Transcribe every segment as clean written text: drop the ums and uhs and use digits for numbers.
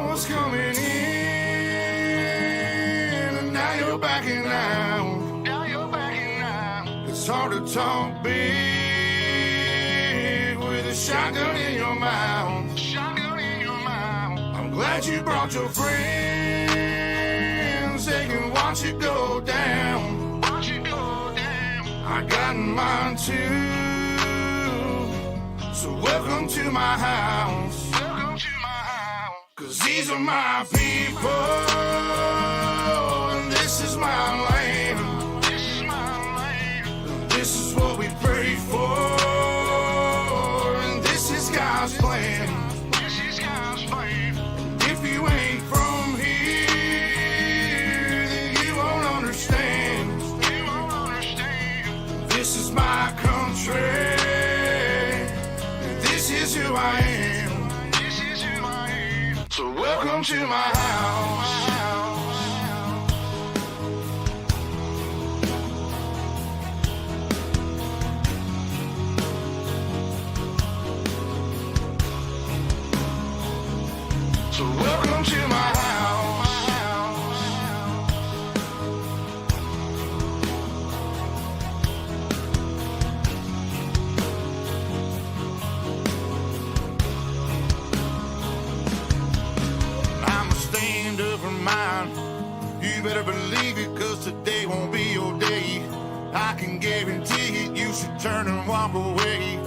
was coming in, and now you're backing out. It's hard to talk big with a shotgun in your mouth. I'm glad you brought your friends. They can watch it go down. I got mine too. So welcome to my house. 'Cause these are my people, and this is my land. This is what we pray for, and this is God's plan. And if you ain't from here, then you won't understand. This is my country, and this is who I am. So welcome to my house. So welcome to my house. I'm a stand-up mind. You better believe it, 'cause today won't be your day. I can guarantee it, you should turn and walk away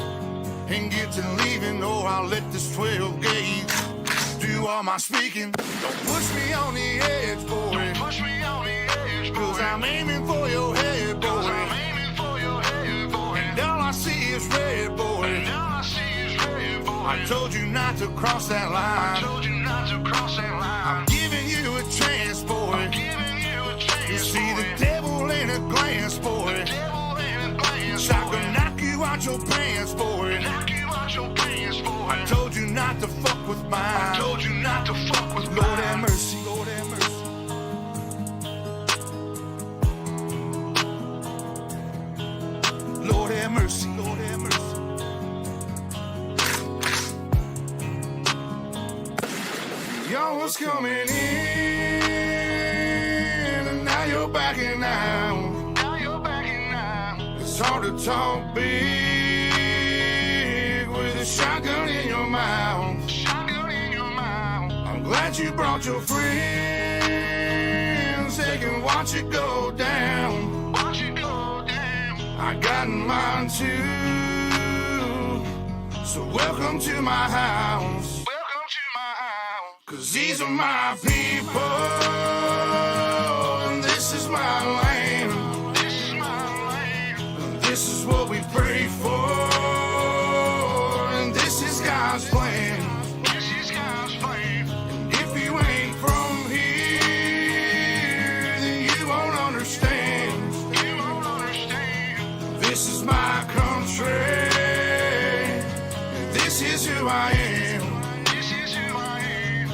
and get to leaving, or I'll let this 12 gauge do all my speaking. Don't push me on the edge, boy. 'Cause I'm aiming for your head, boy. And all I see is red, boy. I told you not to cross that line. I'm giving you a chance, boy. You see the devil in a glance, boy. So I can knock you out your pants, boy. I told you not to fuck with mine. Lord have mercy. Lord have mercy. Y'all was coming in, and now you're backing out. It's hard to talk big with a shotgun in your mouth. I'm glad you brought your friends. They can watch it go down. I got mine too. So welcome to my house. 'Cause these are my people, and this is my land. This is what we pray for, and this is God's plan. And if you ain't from here, then you won't understand. This is my country, and this is who I am.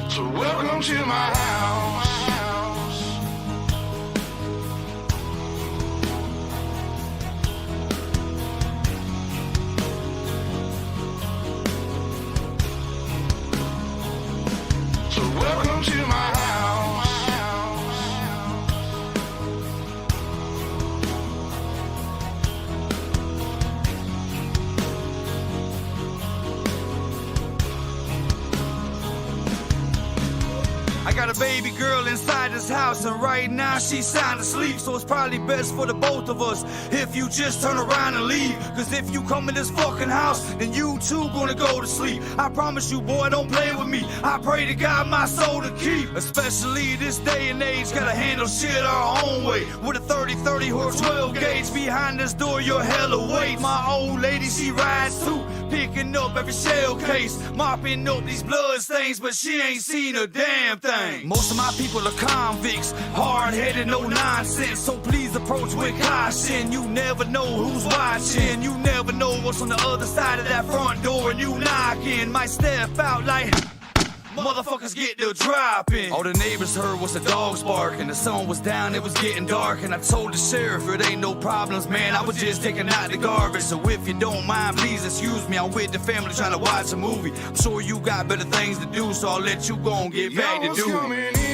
So welcome to my house. So welcome to my house. I got a baby girl inside this house, and right now she's sound asleep. So it's probably best for the both of us if you just turn around and leave. 'Cause if you come in this fucking house, then you too gonna go to sleep. I promise you, boy, don't play with me. I pray to God my soul to keep. Especially this day and age, gotta handle shit our own way. With a 30-30 or 12 gauge behind this door, you're hella weight. My old lady, she rides too, picking up every shell case, mopping up these blood stains, but she ain't seen a damn thing. Most of my people are convicts, hard-headed, no nonsense. So please approach with caution. You never know who's watching. You never know what's on the other side of that front door. And you knocking, might step out like motherfuckers get the dropping. All the neighbors heard was the dogs barking. The sun was down, it was getting dark. And I told the sheriff, it ain't no problems, man. I was just taking out the garbage. So if you don't mind, please excuse me. I'm with the family trying to watch a movie. I'm sure you got better things to do, so I'll let you go and get back to do coming it. in,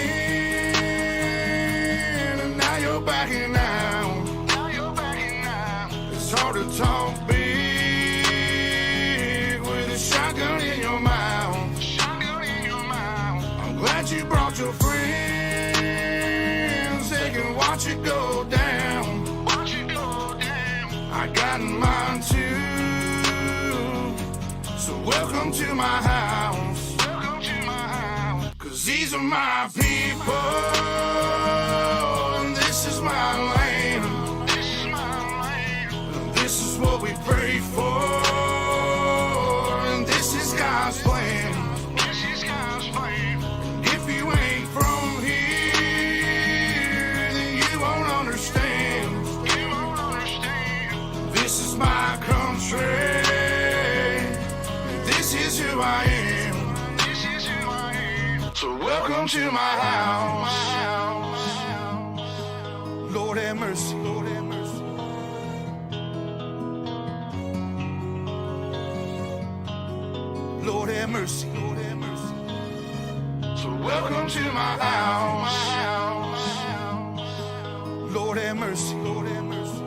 and now you're backing out. It's hard to talk big with a shotgun in your mouth. I'm glad you brought your friends. They can watch it go down. I got mine too. So welcome to my house. Cause these are my people, and this is my land. This is what we pray for, and this is God's plan. If you ain't from here, then you won't understand. This is my country. This is who I am. So welcome to my house. Lord have mercy, Lord have mercy. Lord have mercy, Lord have mercy. So welcome to my house. Lord have mercy, Lord have mercy.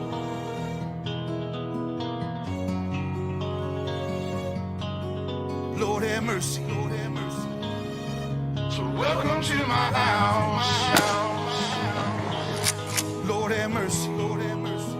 Lord have mercy, Lord have mercy. So welcome to my house. Lord have mercy, Lord have mercy.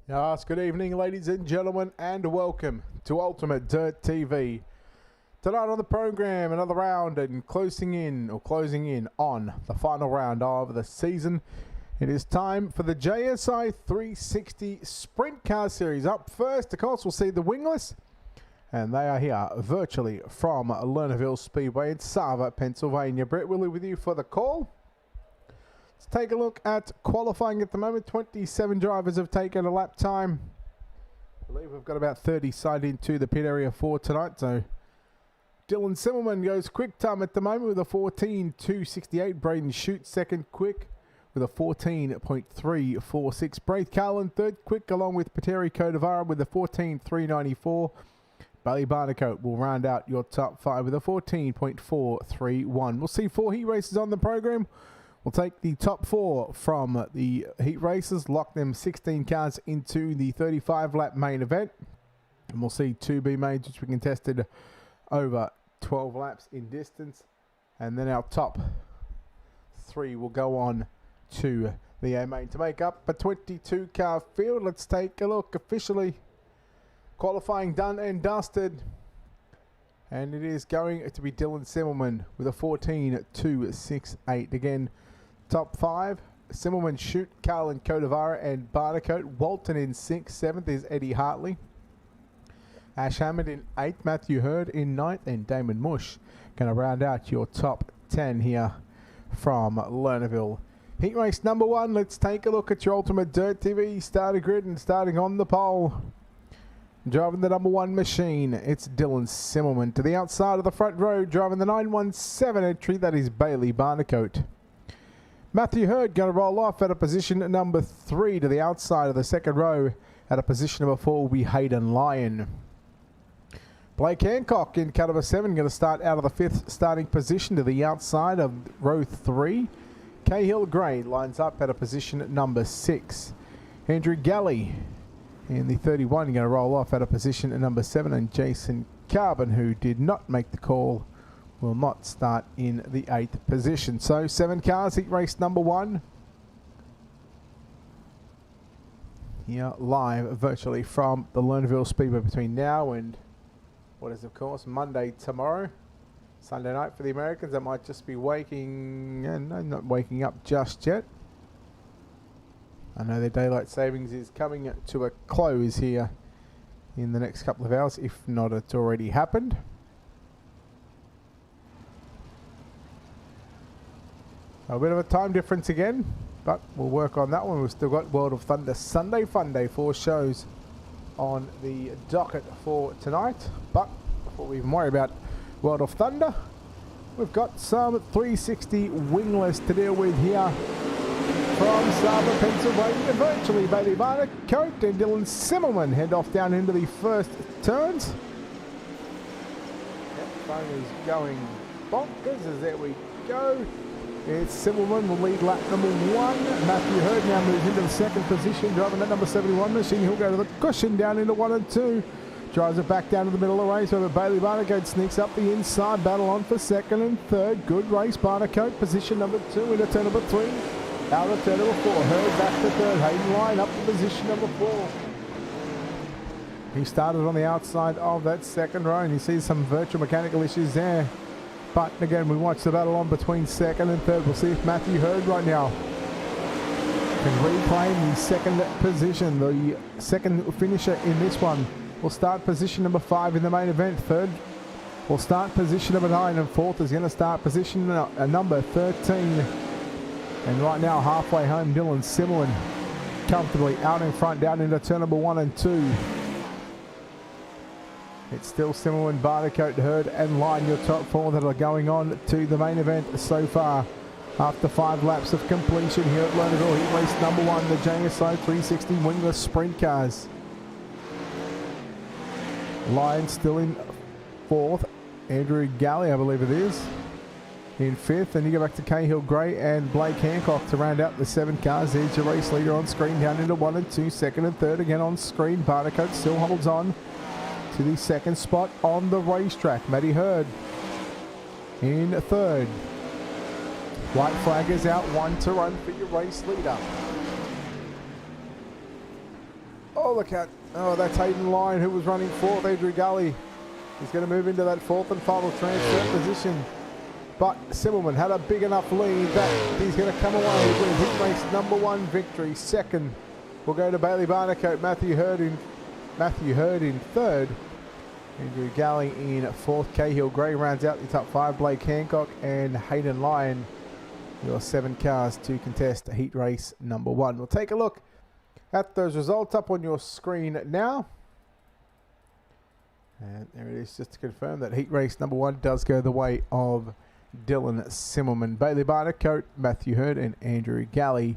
Yes, good evening, ladies and gentlemen, and welcome to UltimateDirtTV. Tonight on the program, another round and closing in on the final round of the season. It is time for the JSI 360 Sprint Car Series. Up first, of course, we'll see the Wingless, and they are here virtually from Lernerville Speedway in Sava, Pennsylvania. Brett Willie with you for the call. Let's take a look at qualifying at the moment. 27 drivers have taken a lap time. I believe we've got about 30 signed into the pit area for tonight. So Dylan Simmelman goes quick time at the moment with a 14.268. Braden Shute second quick with a 14.346. Braith Carlin third quick along with Pateri Kodavara with a 14.394. Bailey Barnacote will round out your top five with a 14.431. We'll see 4 heat races on the program. We'll take the top 4 from the heat races, lock them 16 cars into the 35-lap main event. And we'll see 2 B mains, which we contested over 12 laps in distance. And then our top 3 will go on to the A main to make up a 22-car field. Let's take a look officially. Qualifying done and dusted. And it is going to be Dylan Simmelman with a 14.268. Again, top 5, Simmelman, Shute, Carlin, Kodavara, and Barnacote. Walton in 6th. 7th is Eddie Hartley. Ash Hammond in 8th. Matthew Hurd in 9th. And Damon Mush going to round out your top 10 here from Lernerville. Heat race number 1. Let's take a look at your Ultimate Dirt TV starter grid, and starting on the pole. Driving the number 1 machine, it's Dylan Simmelman. To the outside of the front row, driving the 917 entry, that is Bailey Barnacote. Matthew Hurd going to roll off at a position number 3 to the outside of the second row. At a position number 4 will be Hayden Lyon. Blake Hancock in car number 7 going to start out of the 5th starting position to the outside of row 3. Cahill Gray lines up at a position number 6. Andrew Galley in the 31 going to roll off at a position at number 7, and Jason Carbon, who did not make the call, will not start in the 8th position. So 7 cars, heat race number 1. Here live virtually from the Lernerville Speedway between now and what is of course Monday tomorrow. Sunday night for the Americans. That might just be waking, no, not waking up just yet. I know their daylight savings is coming to a close here in the next couple of hours, if not it's already happened. A bit of a time difference again, but we'll work on that one. We've still got World of Thunder Sunday Fun Day, 4 shows on the docket for tonight. But before we even worry about World of Thunder, we've got some 360 wingless to deal with here. From Sava, Pennsylvania, virtually Bailey Barnacote and Dylan Simmelman head off down into the first turns. Yep, phone is going bonkers as there we go. It's Simmelman will lead lap number 1. Matthew Hurd now moves into the 2nd position, driving that number 71 machine. He'll go to the cushion down into 1 and 2. Drives it back down to the middle of the race, where Bailey Barnacote sneaks up the inside. Battle on for 2nd and 3rd. Good race, Barnacote, position number 2 into turn number 3. Out of turn number 4, Hurd back to 3rd. Hayden Lyon up to position number 4. He started on the outside of that 2nd row, and you see some virtual mechanical issues there. But again, we watch the battle on between 2nd and 3rd. We'll see if Matthew Hurd right now can reclaim the 2nd position. The 2nd finisher in this one will start position number 5 in the main event. 3rd will start position number 9, and 4th is going to start position number 13. And right now, halfway home, Dylan Simmelman comfortably out in front, down into turn number 1 and 2. It's still Simmelman, Barnacote, Hurd, and Lyon, your top 4 that are going on to the main event so far. After 5 laps of completion here at Lernerville, heat race number 1, the JSI 360 Wingless Sprintcars. Lyon still in 4th. Andrew Galley, I believe it is, in 5th, and you go back to Cahill Gray and Blake Hancock to round out the 7 cars. There's your race leader on screen, down into 1 and 2, 2nd and 3rd again on screen. Barnacote still holds on to the 2nd spot on the racetrack. Matty Hurd in 3rd. White flag is out, 1 to run for your race leader. Oh, look at, oh, that's Hayden Lyon who was running fourth. Andrew Gully is going to move into that fourth and final transfer position. But Simmelman had a big enough lead that he's going to come away with heat race number 1 victory. Second will go to Bailey Barnacote. Matthew Hurd in third. Andrew Galley in fourth. Cahill Gray rounds out the top 5. Blake Hancock and Hayden Lyon, your 7 cars to contest heat race number 1. We'll take a look at those results up on your screen now. And there it is, just to confirm that heat race number 1 does go the way of Dylan Simmelman. Bailey Barnacote, Matthew Hurd and Andrew Galley,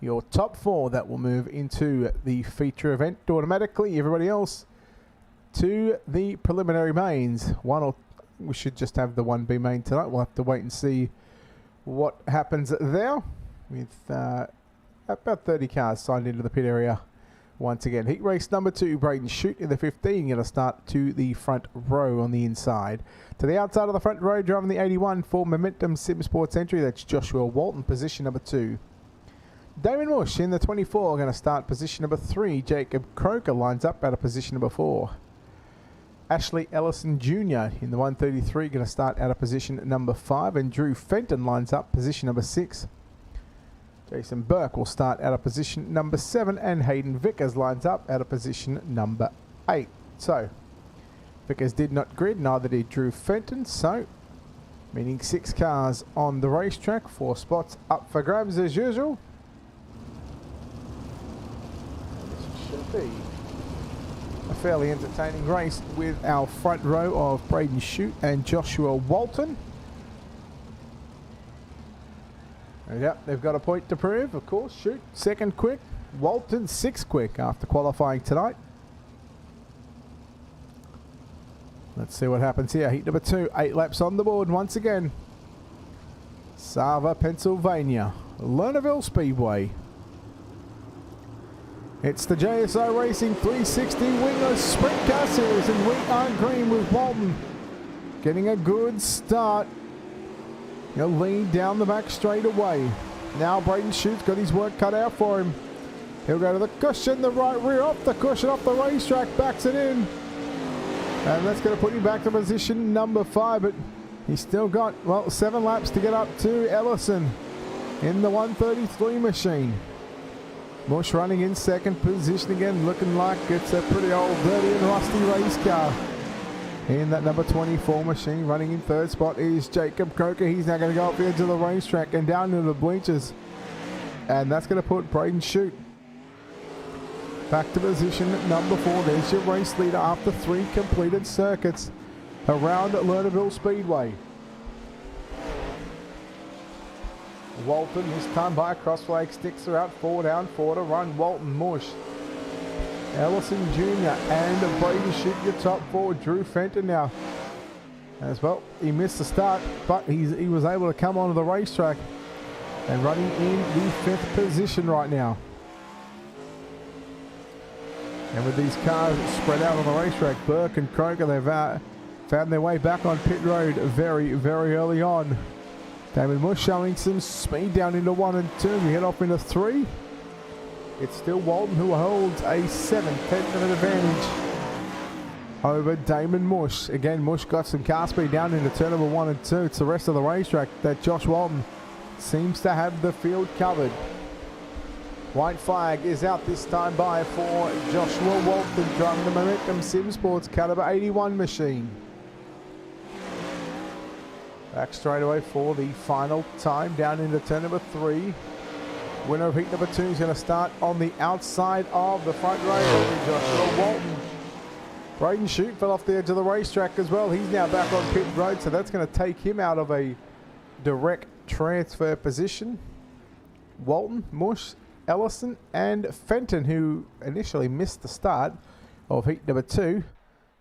your top 4 that will move into the feature event automatically. Everybody else to the preliminary mains. We should just have the 1B main tonight. We'll have to wait and see what happens there with about 30 cars signed into the pit area once again. Heat race number 2, Braden Shute in the 15, going to start to the front row on the inside. To the outside of the front row, driving the 81 for Momentum Sim Sports entry, that's Joshua Walton, position number 2. Damon Mush in the 24, going to start position number 3. Jacob Croker lines up out of position number 4. Ashley Ellison Jr. in the 133, going to start out of position number 5. And Drew Fenton lines up position number 6. Jason Burke will start out of position number 7, and Hayden Vickers lines up out of position number 8. So, Vickers did not grid, neither did Drew Fenton, so meaning 6 cars on the racetrack, 4 spots up for grabs as usual. This should be a fairly entertaining race with our front row of Braden Shute and Joshua Walton. Yep, they've got a point to prove, of course. Shute, 2nd quick. Walton, 6th quick after qualifying tonight. Let's see what happens here. Heat number 2, 8 laps on the board once again. Sava, Pennsylvania. Lernerville Speedway. It's the JSI Racing 360 Wingless Sprint Car Series, and we are green with Walton getting a good start. He'll lead down the back straight away. Now Braden Shute's got his work cut out for him. He'll go to the cushion, the right rear off the cushion, off the racetrack, backs it in. And that's going to put him back to position number 5, but he's still got, well, 7 laps to get up to Ellison in the 133 machine. Mush running in 2nd position again, looking like it's a pretty old, dirty and rusty race car. In that number 24 machine, running in 3rd spot is Jacob Croker. He's now going to go up the edge of the racetrack and down into the bleachers. And that's going to put Braden Shute back to position number 4. There's your race leader after 3 completed circuits around Lernerville Speedway. Walton this time by a cross flag, sticks her out, 4 down, 4 to run. Walton, Mush, Ellison Jr. and Braden Shute, your top 4. Drew Fenton now as well. He missed the start, but he was able to come onto the racetrack and running in the 5th position right now. And with these cars spread out on the racetrack, Burke and Croker, they've found their way back on pit road very, very early on. Damon Mush showing some speed down into 1 and 2. We head off into 3. It's still Walton who holds a 7/10 of an advantage over Damon Mush. Again, Mush got some car speed down into turn number 1 and 2. It's the rest of the racetrack that Josh Walton seems to have the field covered. White flag is out this time by for Joshua Walton, driving the Momentum Sim Sports Caliber 81 machine. Back straight away for the final time down into turn number 3. Winner of heat number 2 is going to start on the outside of the front row. Joshua Walton. Braden Shute fell off the edge of the racetrack as well. He's now back on pit road, so that's going to take him out of a direct transfer position. Walton, Mush, Ellison and Fenton, who initially missed the start of heat number 2,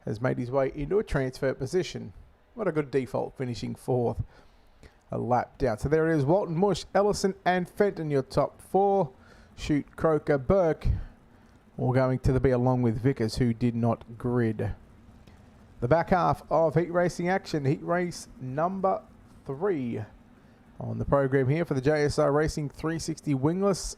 has made his way into a transfer position. What a good default, finishing 4th. A lap down. So there it is. Walton, Mush, Ellison and Fenton, your top 4. Shute, Croker, Burke, all going to the B along with Vickers, who did not grid. The back half of heat racing action. Heat race number 3 on the program here for the JSI Racing 360 Wingless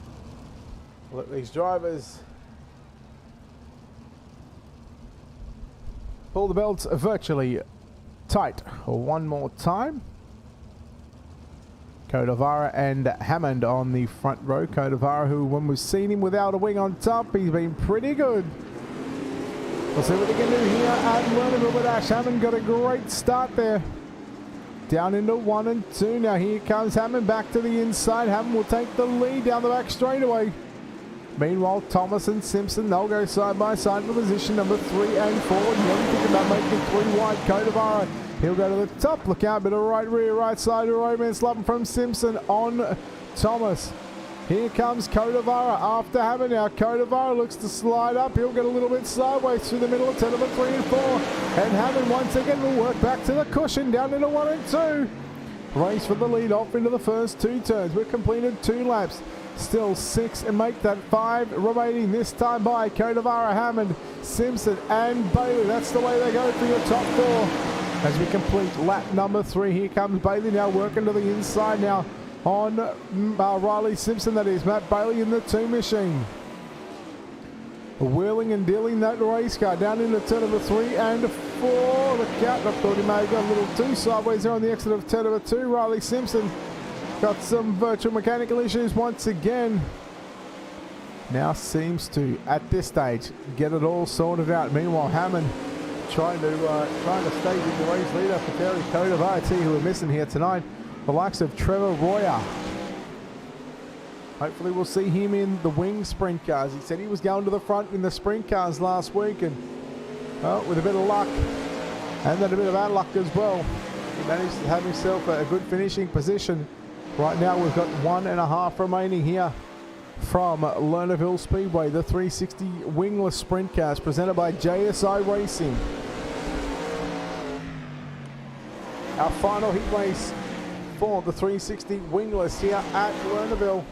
Let these drivers pull the belts virtually tight one more time. Codavara and Hammond on the front row. Codavara, who when we've seen him without a wing on top, he's been pretty good. We'll see what he can do here at Lernerville with Ash. Hammond got a great start there. Down into 1 and 2. Now here comes Hammond back to the inside. Hammond will take the lead down the back straightaway. Meanwhile, Thomas and Simpson, they'll go side by side for position number 3 and 4. Nearly thinking about making 3 wide. Codavara, he'll go to the top. Look out, bit of right rear, right side of romance loving from Simpson on Thomas. Here comes Codavara after Hammond now. Codavara looks to slide up. He'll get a little bit sideways through the middle of turn number 3 and 4. And Hammond once again will work back to the cushion down into 1 and 2. Race for the lead off into the first 2 turns. We've completed 2 laps. Still 6 and make that 5 remaining this time by Codavara, Hammond, Simpson and Bailey. That's the way they go for your top 4. As we complete lap number 3, here comes Bailey now working to the inside now on Riley Simpson, that is. Matt Bailey in the 2 machine. Wheeling and dealing that race car down into turn number 3 and 4. Look out, I thought he may have got a little too sideways there on the exit of turn number 2. Riley Simpson got some virtual mechanical issues once again. Now seems to, at this stage, get it all sorted out. Meanwhile, Hammond trying to stay with the race leader for Terry Codavara. See who we're missing here tonight. The likes of Trevor Royer. Hopefully we'll see him in the Wing Sprint Cars. He said he was going to the front in the Sprint Cars last week, and well, with a bit of luck and then a bit of bad luck as well, he managed to have himself a good finishing position. Right now we've got 1.5 remaining here from Lernerville Speedway. The 360 Wingless Sprint Cars presented by JSI Racing. Our final heat race for the 360 Wingless here at Lernerville.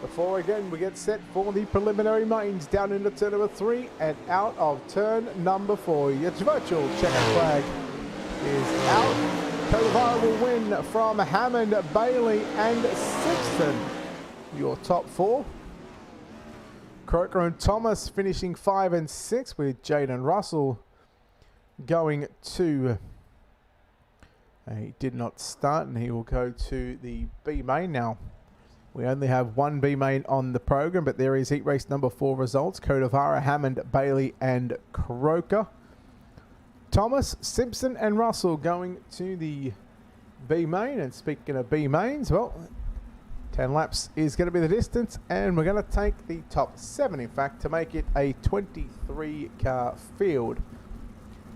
Before again we get set for the preliminary mains down into turn number 3 and out of turn number 4. Your virtual checker flag is out. Codavara will win from Hammond, Bailey and Simpson. Your top 4. Croker and Thomas finishing 5 and 6, with Jaden Russell going to... he did not start and he will go to the B main now. We only have 1 B main on the program, but there is heat race number 4 results. Codavara, Hammond, Bailey and Croker. Thomas, Simpson and Russell going to the B main. And speaking of B mains, well, 10 laps is going to be the distance, and we're going to take the top 7, in fact, to make it a 23 car field.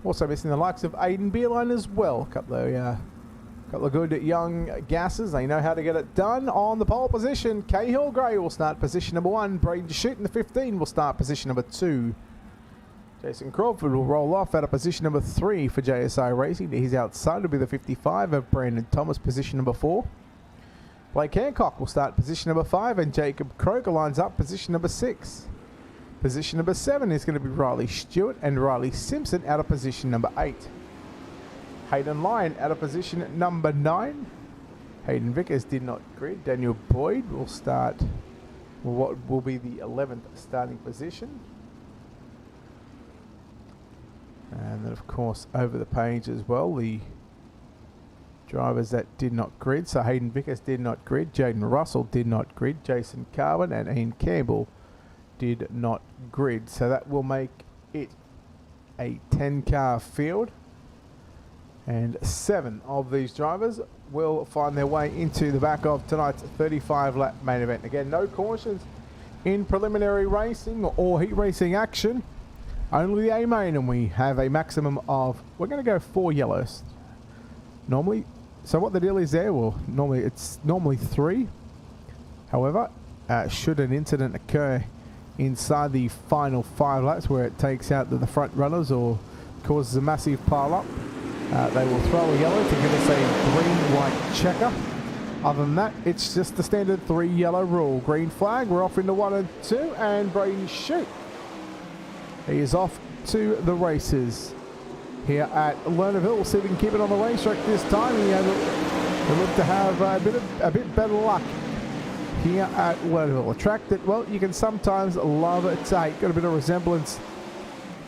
Also missing the likes of Aiden Beerline as well. A couple of good young gassers. They know how to get it done. On the pole position, Cahill Gray will start position number 1. Braden Shooting the 15 will start position number 2. Jason Crawford will roll off out of position number 3 for JSI Racing. He's outside to be the 55 of Brandon Thomas, position number 4. Blake Hancock will start position number 5, and Jacob Croker lines up position number 6. Position number 7 is going to be Riley Stewart and Riley Simpson out of position number 8. Hayden Lyon out of position number 9. Hayden Vickers did not grid. Daniel Boyd will start what will be the 11th starting position. And then, of course, over the page as well, the drivers that did not grid. So Hayden Vickers did not grid. Jaden Russell did not grid. Jason Carwin and Ian Campbell did not grid. So that will make it a 10-car field. And 7 of these drivers will find their way into the back of tonight's 35-lap main event. Again, no cautions in preliminary racing or heat racing action. Only the A main, and we have a maximum of, we're going to go 4 yellows. Normally, so what the deal is there, well, it's normally 3. However, should an incident occur inside the final 5 laps where it takes out the front runners or causes a massive pile up, they will throw a yellow to give us a green-white checker. Other than that, it's just the standard 3 yellow rule. Green flag, we're off into 1 and 2, and Braden Shoot. He is off to the races here at Lernerville. We'll see if we can keep it on the racetrack this time. He look to have a bit better luck here at Lernerville. A track that, well, you can sometimes love it. Got a bit of resemblance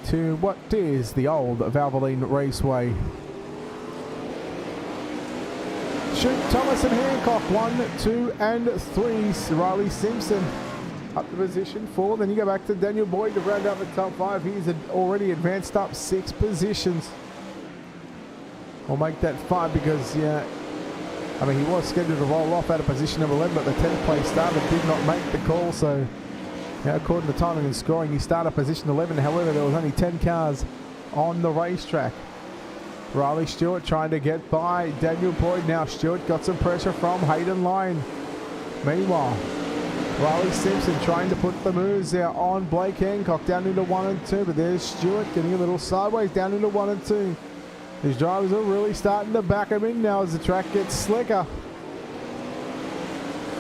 to what is the old Valvoline Raceway. Shoot, Thomas and Hancock, 1, 2, and 3. Riley Simpson up to position 4. Then you go back to Daniel Boyd to round out the top 5. He's already advanced up 6 positions. We'll make that 5 because, yeah, I mean, he was scheduled to roll off out of position number 11, but the 10th place starter did not make the call. So, yeah, according to timing and scoring, he started position 11. However, there was only 10 cars on the racetrack. Riley Stewart trying to get by Daniel Boyd. Now Stewart got some pressure from Hayden Lyon. Meanwhile, Riley Simpson trying to put the moves there on Blake Hancock down into 1 and 2. But there's Stewart getting a little sideways down into 1 and 2. These drivers are really starting to back him in now as the track gets slicker.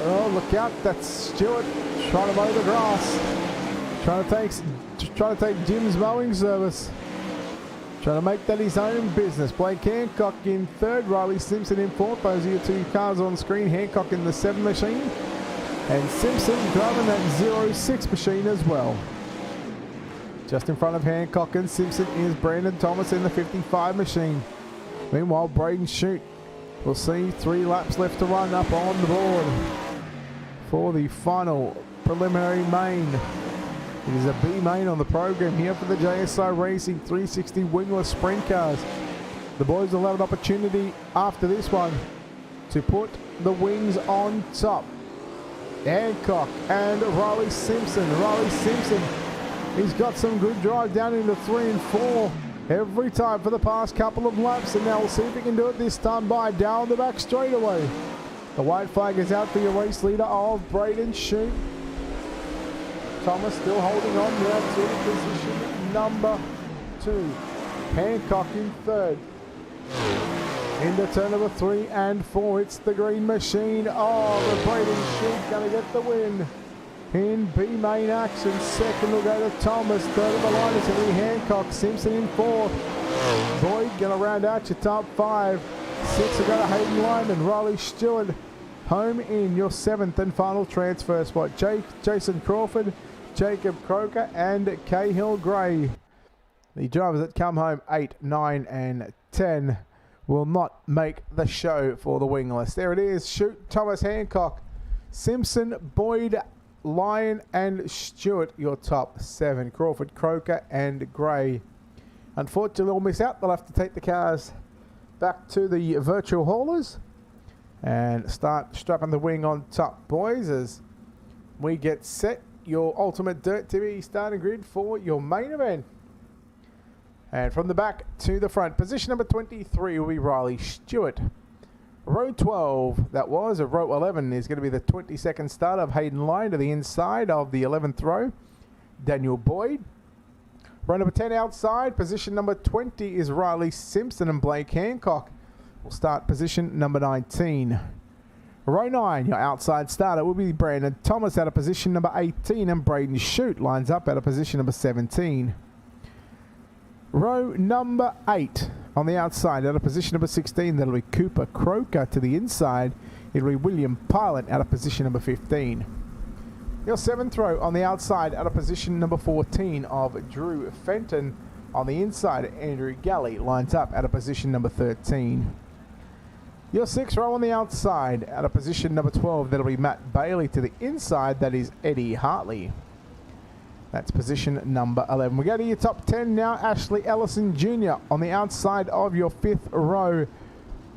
Oh, look out. That's Stewart trying to mow the grass. Trying to take Jim's mowing service. Trying to make that his own business. Blake Hancock in 3rd, Riley Simpson in 4th. Those are your 2 cars on screen. Hancock in the 7 machine. And Simpson driving that 06 machine as well. Just in front of Hancock and Simpson is Brandon Thomas in the 55 machine. Meanwhile, Braden Shute will see 3 laps left to run up on the board for the final preliminary main. It is a B main on the program here for the JSI Racing 360 Wingless Sprintcars. The boys will have an opportunity after this one to put the wings on top. Hancock and Riley Simpson. Riley Simpson, he's got some good drive down into 3 and 4 every time for the past couple of laps, and now we'll see if he can do it this time by down the back straightaway. The white flag is out for your race leader of Braden Shute. Thomas still holding on now to position number 2. Hancock in 3rd. Into turn number 3 and 4, it's the green machine. Oh, the Braden Shute going to get the win. In B main action, 2nd will go to Thomas. 3rd of the line is going to be Hancock. Simpson in 4th. Boyd going to round out your top 5. 6th will go to Hayden Lyman. Riley Stewart home in your 7th and final transfer spot. Jason Crawford, Jacob Croker, and Cahill Gray. The drivers that come home 8, 9, and 10 will not make the show for the wingless. There it is. Shute, Thomas, Hancock, Simpson, Boyd, Lyon, and Stewart, your top 7. Crawford, Croker, and Gray. Unfortunately, we'll miss out. They'll have to take the cars back to the virtual haulers and start strapping the wing on top, boys, as we get set. Your Ultimate Dirt TV starting grid for your main event. And from the back to the front, position number 23 will be Riley Stewart. Row 12, that was. Row 11 is going to be the 22nd start of Hayden Lyon to the inside of the 11th row. Daniel Boyd. Row number 10 outside, position number 20 is Riley Simpson, and Blake Hancock will start position number 19. Row 9, your outside starter will be Brandon Thomas out of position number 18, and Braden Shute lines up out of position number 17. Row number 8 on the outside out of position number 16, that'll be Cooper Croker. To the inside, it'll be William Pilot out of position number 15. Your 7th row on the outside out of position number 14 of Drew Fenton. On the inside, Andrew Galley lines up out of position number 13. Your 6th row on the outside out of position number 12, that'll be Matt Bailey. To the inside, that is Eddie Hartley. That's position number 11. We go to your top 10 now. Ashley Ellison Jr. on the outside of your 5th row.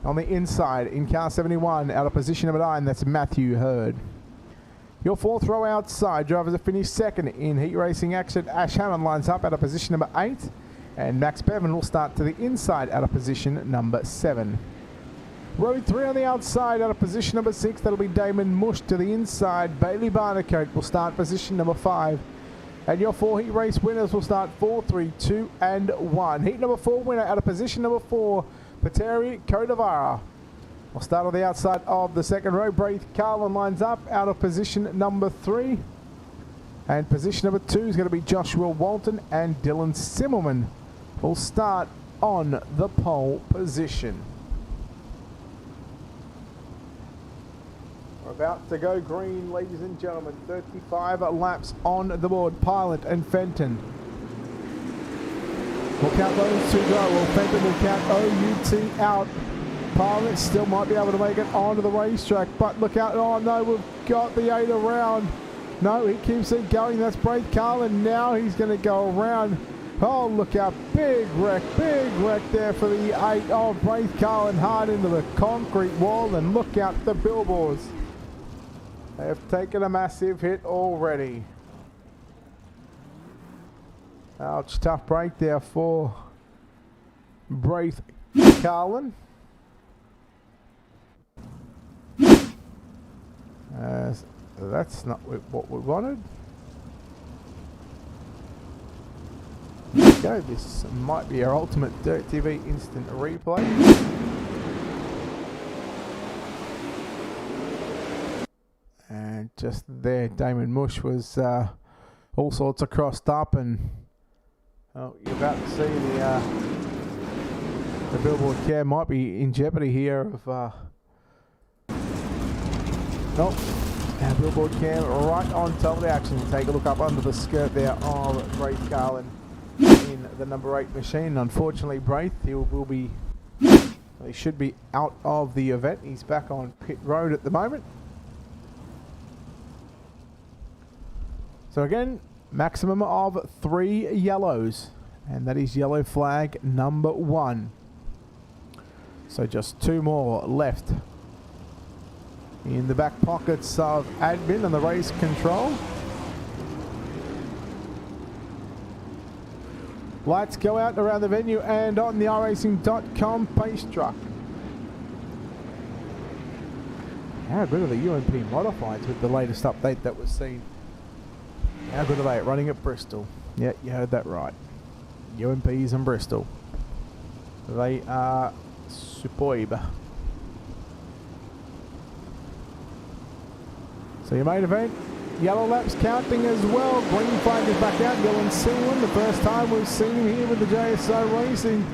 On the inside, in car 71, out of position number 9, that's Matthew Hurd. Your 4th row outside, drivers have finished 2nd in heat racing action. Ash Hammond lines up out of position number 8. And Max Bevan will start to the inside out of position number 7. Row 3 on the outside out of position number 6, that'll be Damon Mush. To the inside, Bailey Barnacote will start position number 5. And your 4 heat race winners will start 4, 3, 2, and 1. Heat number 4 winner out of position number 4, Pateri Kodavara. We'll start on the outside of the 2nd row. Braith Carlin lines up out of position number 3. And position number 2 is going to be Joshua Walton, and Dylan Simmelman will start on the pole position. We're about to go green, ladies and gentlemen. 35 laps on the board. Pilot and Fenton. We'll count those two go. Well, Fenton will count OUT out. Pilot still might be able to make it onto the racetrack, but look out. Oh no, we've got the 8 around. No, he keeps it going. That's Braith Carlin. Now he's going to go around. Oh, look out. Big wreck there for the 8. Oh, Braith Carlin hard into the concrete wall, and look out the billboards. They have taken a massive hit already. Ouch, tough break there for Braith Carlin. That's not what we wanted. Go. This might be our Ultimate Dirt TV instant replay. And just there, Damon Mush was all sorts of crossed up, and oh, you're about to see the billboard cam might be in jeopardy here of nope. Our billboard cam right on top of the action. Take a look up under the skirt there of Braith Carlin in the number 8 machine. Unfortunately, Braith, he should be out of the event. He's back on pit road at the moment. So again, maximum of 3 yellows, and that is yellow flag number 1. So just 2 more left in the back pockets of admin and the race control. Lights go out around the venue and on the iRacing.com pace truck. How good are the UMP modifieds with the latest update that was seen? How good are they at running at Bristol? Yeah, you heard that right. UMPs in Bristol. They are superb. So your main event, yellow laps counting as well. Green flag is back out. Dylan Seaman, the first time we've seen him here with the JSI Racing.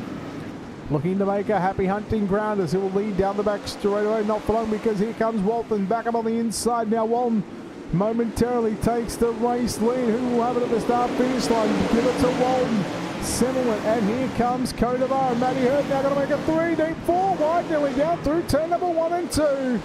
Looking to make a happy hunting ground as he will lead down the back straight away. Not for long, because here comes Walton back up on the inside. Now Walton momentarily takes the race lead. Who will have it at the start finish line? Give it to Walton. Similar, and here comes Kodavar and Matty Hurd now going to make a 3 deep 4 wide, nearly down through turn number 1 and 2.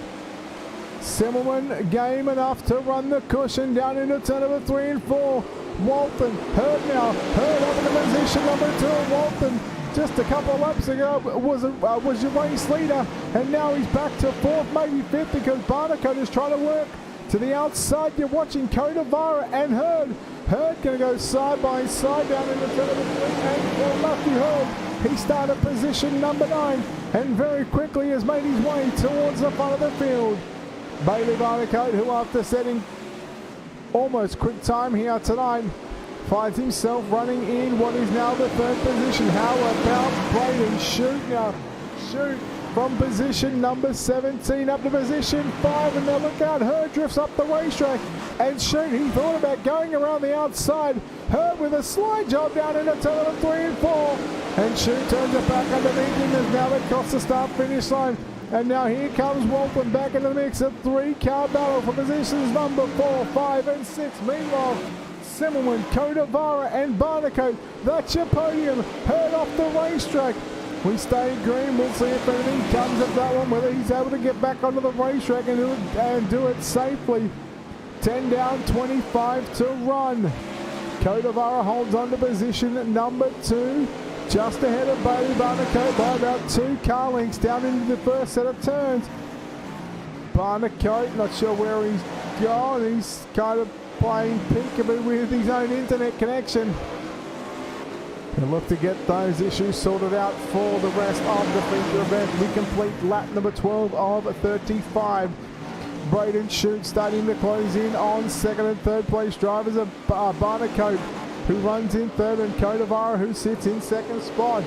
Simmelman game enough to run the cushion down into turn number 3 and 4. Walton, Hurd now, Hurd up in the position number 2. Walton just a couple of laps ago was your race leader, and now he's back to 4th, maybe 5th, because Barnacote is trying to work to the outside. You're watching Kodavara and Hurd. Hurd going to go side by side down into turn number 3 and 4. Lucky Hurd. He started position number 9 and very quickly has made his way towards the front of the field. Bailey Barnacote, who after setting almost quick time here tonight, finds himself running in what is now the 3rd position. How about Braden Shoot now? Shoot from position number 17 up to position 5, and now look out, Hurd drifts up the racetrack, and Shoot, he thought about going around the outside. Hurd with a slide job down into turn number 3 and 4, and Shoot turns it back underneath him as now they cross the start finish line. And now here comes Walton back into the mix. A 3-car battle for positions number 4, 5 and 6. Meanwhile, Simmelman, Kodavara and Barnacote, that's your podium. Hurd off the racetrack. We stay green. We'll see if anything comes of that one, whether he's able to get back onto the racetrack and do it safely. 10 down, 25 to run. Kodavara holds on to position number 2. Just ahead of Bailey Barnacote by about 2 car lengths down into the first set of turns. Barnacote, not sure where he's gone. He's kind of playing peekaboo with his own internet connection. He'll look to get those issues sorted out for the rest of the feature event. We complete lap number 12 of 35. Braden Shoot starting to close in on 2nd and 3rd place drivers of Barnacote, who runs in 3rd, and Kodavara, who sits in 2nd spot.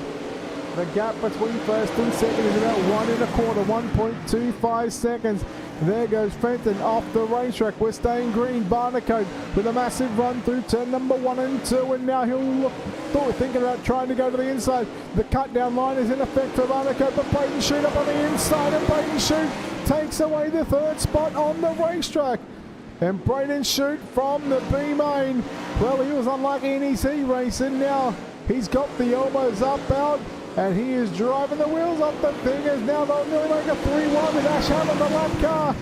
The gap between 1st and 2nd is about 1 1/4, 1.25 seconds. There goes Fenton off the racetrack. We're staying green. Barnacote with a massive run through turn number 1 and 2, and now he'll thinking about trying to go to the inside. The cut down line is in effect for Barnacote, but Braden Shoot up on the inside, and Braden Shoot takes away the third spot on the racetrack. And Braden Shute from the B main. Well, he was unlucky in his racing. Now he's got the elbows up out, and he is driving the wheels up the thing. As now they'll nearly make a 3-1 with Ash Hunt on the lap car.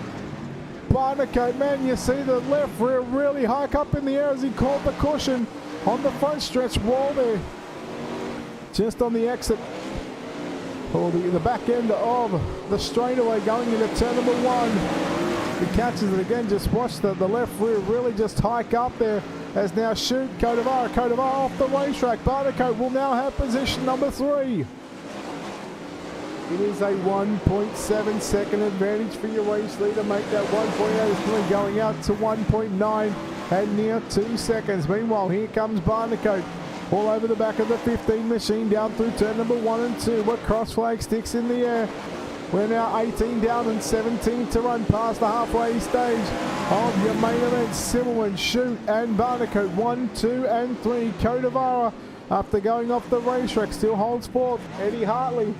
Barnacote, man, you see the left rear really hike up in the air as he caught the cushion on the front stretch wall there. Just on the exit, or the back end of the straightaway going into turn number 1. He catches it again. Just watch the left rear really just hike up there as now Shute, Codavara off the racetrack. Barnacote will now have position number 3. It is a 1.7 second advantage for your race leader. Make that 1.83 going out to 1.9 and near 2 seconds. Meanwhile, here comes Barnacote all over the back of the 15 machine down through turn number 1 and 2. With cross flag sticks in the air. We're now 18 down and 17 to run past the halfway stage of your main event. Simmelman, Shute and Barnacote 1, 2 and 3. Codavara, after going off the racetrack, still holds forth. Eddie Hartley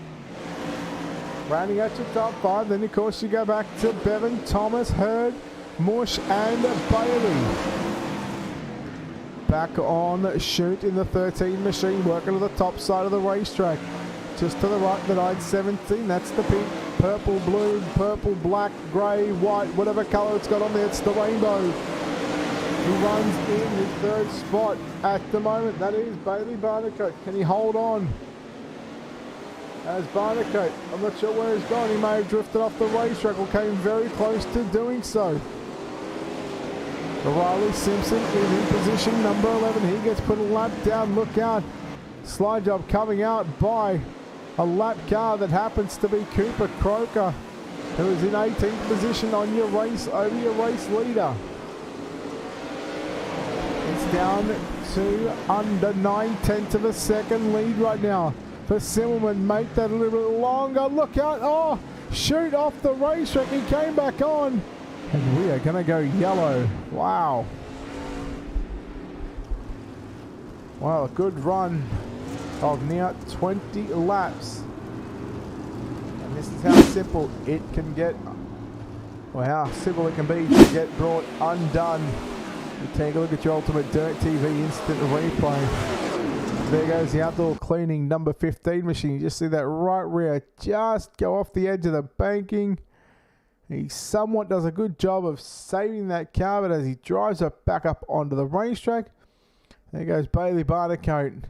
rounding out your top 5. Then of course you go back to Bevan, Thomas, Hurd, Mush and Bailey. Back on Shute in the 13 machine, working to the top side of the racetrack. Just to the right, the 917, that's the pink, purple, blue, purple, black, grey, white, whatever colour it's got on there, it's the rainbow. He runs in his third spot at the moment. That is Bailey Barnacote. Can he hold on? As Barnacote, I'm not sure where he's gone. He may have drifted off the racetrack or came very close to doing so. Riley Simpson is in position number 11. He gets put a lap down. Look out. Slide job coming out by a lap car that happens to be Cooper Croker, who is in 18th position on your race over your race leader. It's down to under 9/10 of a second lead right now for Simmelman. Make that a little bit longer. Look out. Oh, Shute off the racetrack. He came back on. And we are going to go yellow. Wow. Well, a good run of near 20 laps. And this is how simple it can get, or how simple it can be to get brought undone. You take a look at your UltimateDirtTV instant replay. There goes the outdoor cleaning number 15 machine. You just see that right rear just go off the edge of the banking. He somewhat does a good job of saving that car, but as he drives it back up onto the racetrack, there goes Bailey Barnacote,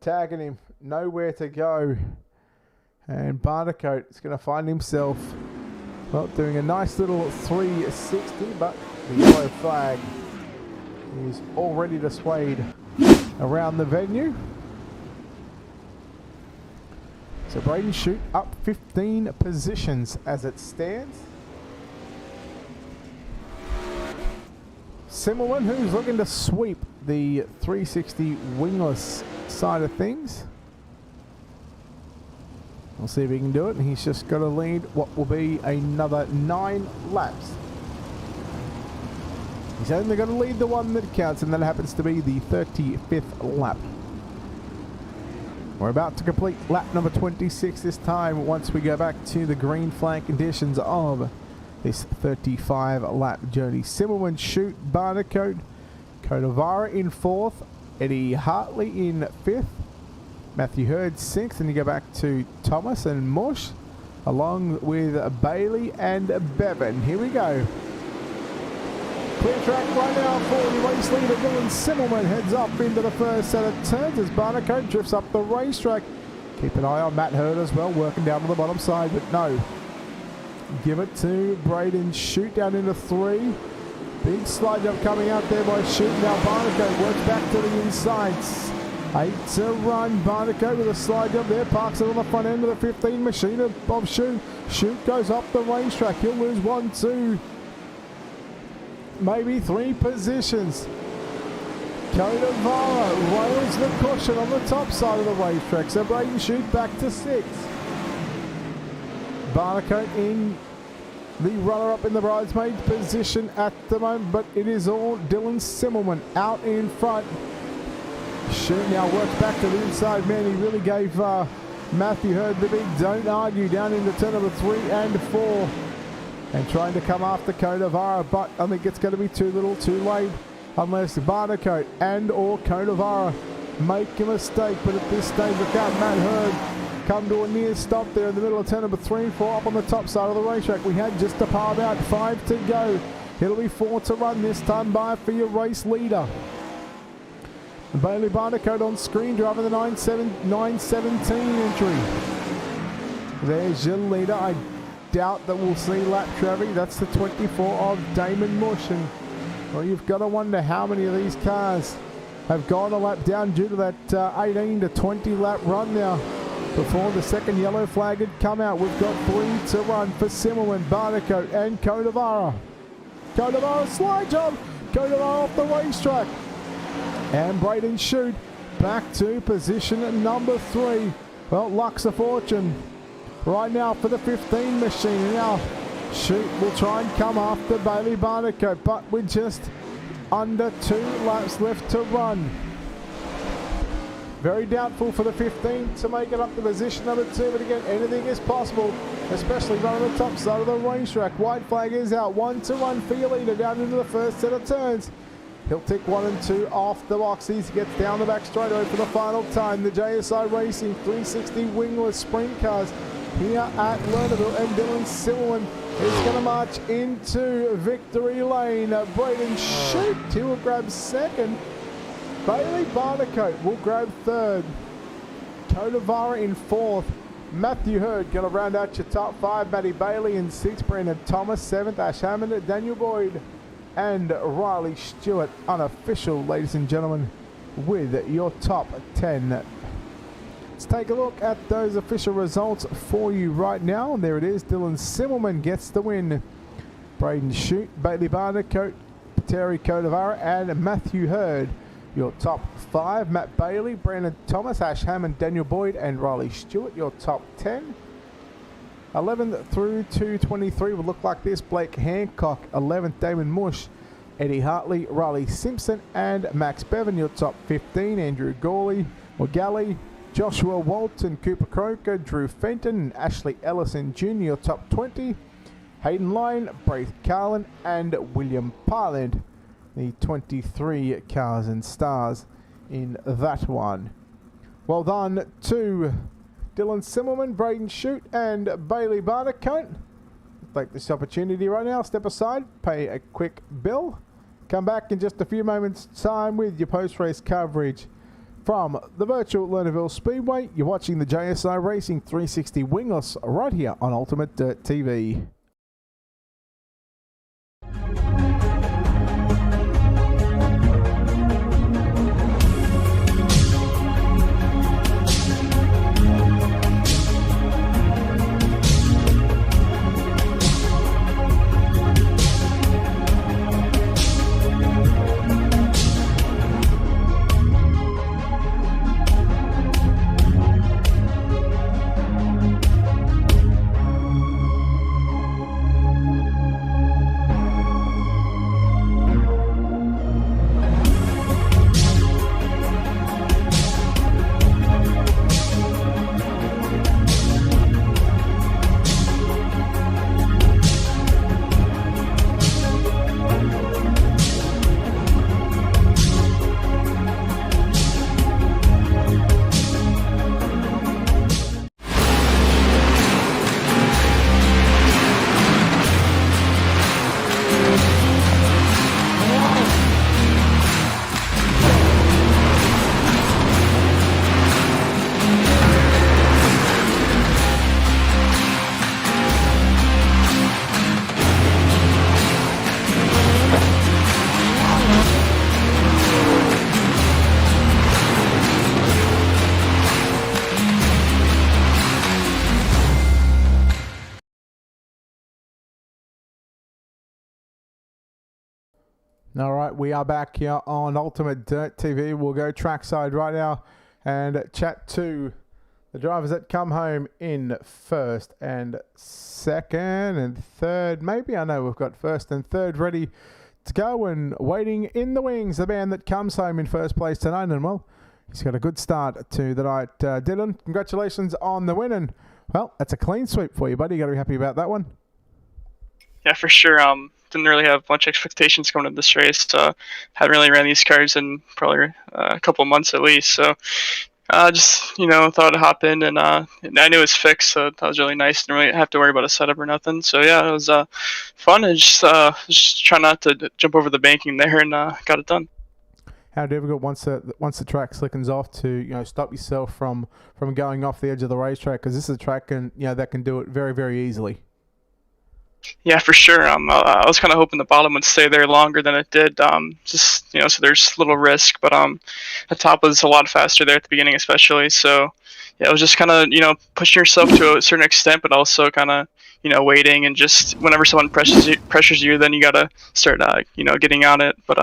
tagging him, nowhere to go. And Barnacote is going to find himself, well, doing a nice little 360, but the yellow flag is already displayed around the venue. So Braden Shute up 15 positions as it stands. Simmelman, who's looking to sweep the 360 wingless side of things. We'll see if he can do it. He's just got to lead what will be another 9 laps. He's only got to lead the one that counts, and that happens to be the 35th lap. We're about to complete lap number 26 this time once we go back to the green flag conditions of this 35 lap journey. Simmelman, Shute, Barnacote, Codavara in 4th, Eddie Hartley in 5th, Matthew Hurd 6th, and you go back to Thomas and Mush along with Bailey and Bevan. Here we go. Clear track right now for the race leader Dylan Simmelman. Heads up into the first set of turns as Barnacote drifts up the racetrack. Keep an eye on Matt Hurd as well, working down to the bottom side, but no. Give it to Braden Shute down into 3. Big slide jump coming out there by Shute. Now Barnacote works back to the inside. 8 to run. Barnacote with a slide jump there. Parks it on the front end of the 15 machine of Shute. Shute goes up the racetrack. He'll lose 1, 2. Maybe 3 positions. Codavara rails the cushion on the top side of the racetrack. So Braden Shute back to 6. Barnacote in the runner-up in the bridesmaid position at the moment, but it is all Dylan Simmelman out in front. Shute now works back to the inside. Man, he really gave Matthew Hurd the big don't argue down into turn number 3 and 4. and trying to come after Codavara, but I think it's going to be too little too late unless Barnacote and or Codavara make a mistake. But at this stage, look out, Matt Hurd come to a near stop there in the middle of turn number 3 and 4 up on the top side of the racetrack. We had just about 5 to go. It'll be 4 to run this time by for your race leader. Bailey Barnacote on screen, driving the 917 entry. There's your leader. I doubt that we'll see lap traffic. That's the 24 of Damon Mush. And well, you've got to wonder how many of these cars have gone a lap down due to that 18 to 20 lap run now before the second yellow flag had come out. We've got 3 to run for Simmerman, Barnacote and Codavara. Codavara slide job. Codavara off the racetrack. And Braden Shute back to position number 3. Well, luck's a fortune right now for the 15 machine. And now Shute will try and come after Bailey Barnacote, but with just under 2 laps left to run. Very doubtful for the 15 to make it up to position number 2, but again, anything is possible, especially running the top side of the racetrack. White flag is out. 1 to run for your leader down into the first set of turns. He'll tick 1 and 2 off the boxes. Gets down the back straightaway for the final time. The JSI Racing 360 Wingless Sprintcars here at Lernerville, and Dylan Silverman is going to march into victory lane. Braden Shute, he will grab second. Bailey Barnacote will grab third. Codavara in fourth. Matthew Hurd going to round out your top 5. Matty Bailey in 6th. Brandon Thomas 7th. Ash Hammond, Daniel Boyd and Riley Stewart unofficial, ladies and gentlemen, with your top 10. Let's take a look at those official results for you right now. There it is. Dylan Simmelman gets the win. Braden Shute, Bailey Barnacote, Terry Codavara and Matthew Hurd, your top 5. Matt Bailey, Brandon Thomas, Ash Hammond, Daniel Boyd and Riley Stewart, your top 10. 11th through to 23 will look like this. Blake Hancock, 11th. Damon Mush, Eddie Hartley, Riley Simpson and Max Bevan, your top 15. Andrew Galley, Joshua Walton, Cooper Croker, Drew Fenton and Ashley Ellison Jr., your top 20. Hayden Lyon, Braith Carlin and William Parland, the 23 cars and stars in that one. Well done to Dylan Simmelman, Braden Shute and Bailey Barnacote. Take this opportunity right now, step aside, pay a quick bill. Come back in just a few moments time with your post-race coverage from the virtual Lernerville Speedway. You're watching the JSI Racing 360 Wingless right here on UltimateDirtTV. All right, we are back here on UltimateDirtTV. We'll go trackside right now and chat to the drivers that come home in first and second and third. Maybe I know we've got first and third ready to go and waiting in the wings. The man that comes home in first place tonight, and well, he's got a good start to the night. Dylan, congratulations on the win, and well, that's a clean sweep for you, buddy. You got to be happy about that one. Yeah, for sure. Didn't really have much expectations going into this race. Hadn't really ran these cars in probably a couple months at least. So just thought I'd hop in, and I knew it was fixed, so that was really nice. Didn't really have to worry about a setup or nothing. So yeah, it was fun, and just try not to jump over the banking there, and got it done. How difficult once the track slickens off to stop yourself from going off the edge of the racetrack, because this is a track that can do it very, very easily. Yeah, for sure. I was kind of hoping the bottom would stay there longer than it did. So there's little risk, but the top was a lot faster there at the beginning, especially. So yeah, it was just kind of pushing yourself to a certain extent, but also kind of waiting, and just whenever someone pressures you, then you gotta start getting on it. But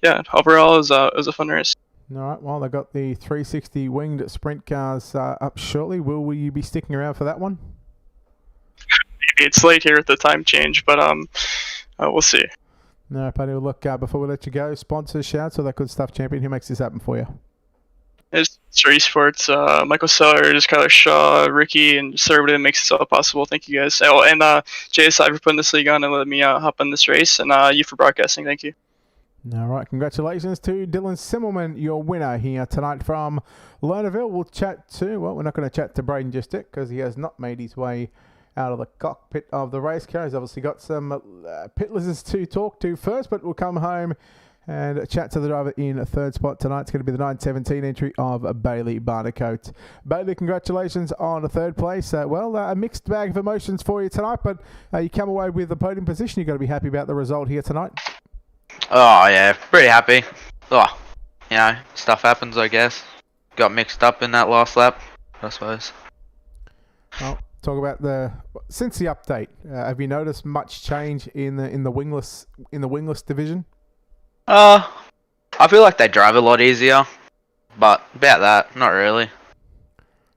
yeah, overall it was a fun race. All right. Well, they got the 360 winged sprint cars up shortly. Will you be sticking around for that one? It's late here with the time change, but we'll see. No, buddy. Look, before we let you go, sponsors, shouts, all that good stuff, champion. Who makes this happen for you? It's Esports, Michael Sellers, Kyler Shaw, Ricky, and just everybody that makes this all possible. Thank you guys. Oh, and JSI for putting this league on and letting me hop on this race, and you for broadcasting. Thank you. All right, congratulations to Dylan Simmelman, your winner here tonight from Lernerville. We're not going to chat to Braden just yet, because he has not made his way out of the cockpit of the race car. He's obviously got some pit lizards to talk to first, but we'll come home and chat to the driver in third spot tonight. It's going to be the 917 entry of Bailey Barnacote. Bailey, congratulations on a third place. A mixed bag of emotions for you tonight, but you come away with the podium position. You've got to be happy about the result here tonight. Oh, yeah, pretty happy. Oh, stuff happens, I guess. Got mixed up in that last lap, I suppose. Well, talk about since the update. Have you noticed much change in the wingless division? I feel like they drive a lot easier, but about that, not really.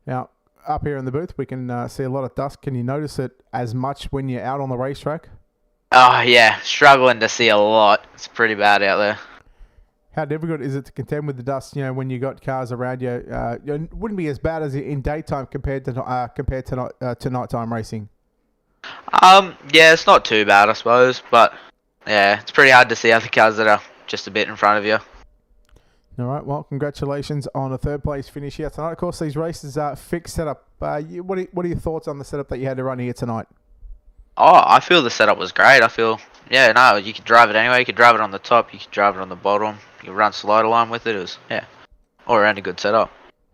Now, up here in the booth, we can see a lot of dust. Can you notice it as much when you're out on the racetrack? Oh, yeah, struggling to see a lot. It's pretty bad out there. How difficult is it to contend with the dust? When you got cars around you, it wouldn't be as bad as in daytime compared to nighttime racing. Yeah, it's not too bad, I suppose, but yeah, it's pretty hard to see other cars that are just a bit in front of you. All right, well, congratulations on a third place finish here tonight. Of course, these races are fixed setup. What are your thoughts on the setup that you had to run here tonight? Oh, I feel the setup was great. I feel, you could drive it anyway. You could drive it on the top, you could drive it on the bottom, you could run slide line with it. It was, all around a good setup.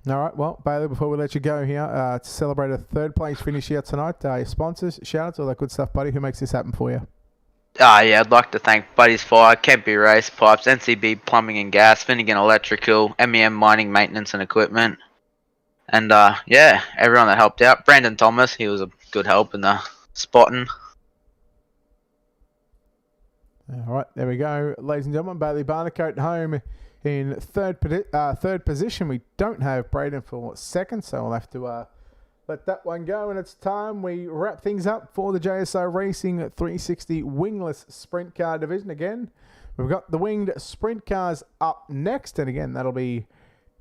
All right, well, Bailey, before we let you go here, to celebrate a third place finish here tonight, your sponsors, shout-outs, all that good stuff, buddy. Who makes this happen for you? Yeah, I'd like to thank Buddy's Fire, Kempy Race Pipes, NCB Plumbing and Gas, Finnegan Electrical, MEM Mining Maintenance and Equipment, and everyone that helped out. Brandon Thomas, he was a good help in the spotting. All right, there we go, ladies and gentlemen. Bailey Barnacote home in third position. We don't have Braden for second, so we'll have to let that one go, and it's time we wrap things up for the JSI Racing 360 Wingless Sprint Car Division. Again, we've got the winged sprint cars up next, and again, that'll be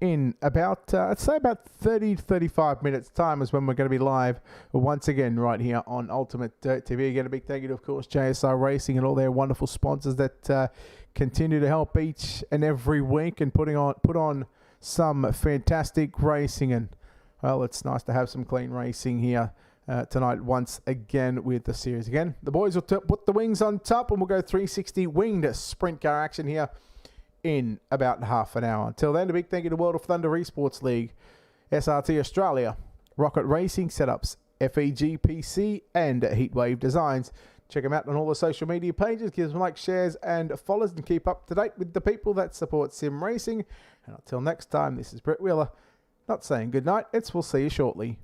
in about, I'd say about 30 to 35 minutes time is when we're going to be live once again right here on Ultimate Dirt TV. Again, a big thank you to, of course, JSI Racing and all their wonderful sponsors that continue to help each and every week and put on some fantastic racing. And well, it's nice to have some clean racing here tonight once again with the series. Again, the boys will put the wings on top, and we'll go 360 winged sprint car action here in about half an hour. Until then, a big thank you to World of Thunder Esports League, SRT Australia, Rocket Racing Setups, FEG PC, and Heatwave Designs. Check them out on all the social media pages. Give them likes, shares, and follows, and keep up to date with the people that support sim racing. And until next time, this is Brett Wheeler, not saying goodnight. We'll see you shortly.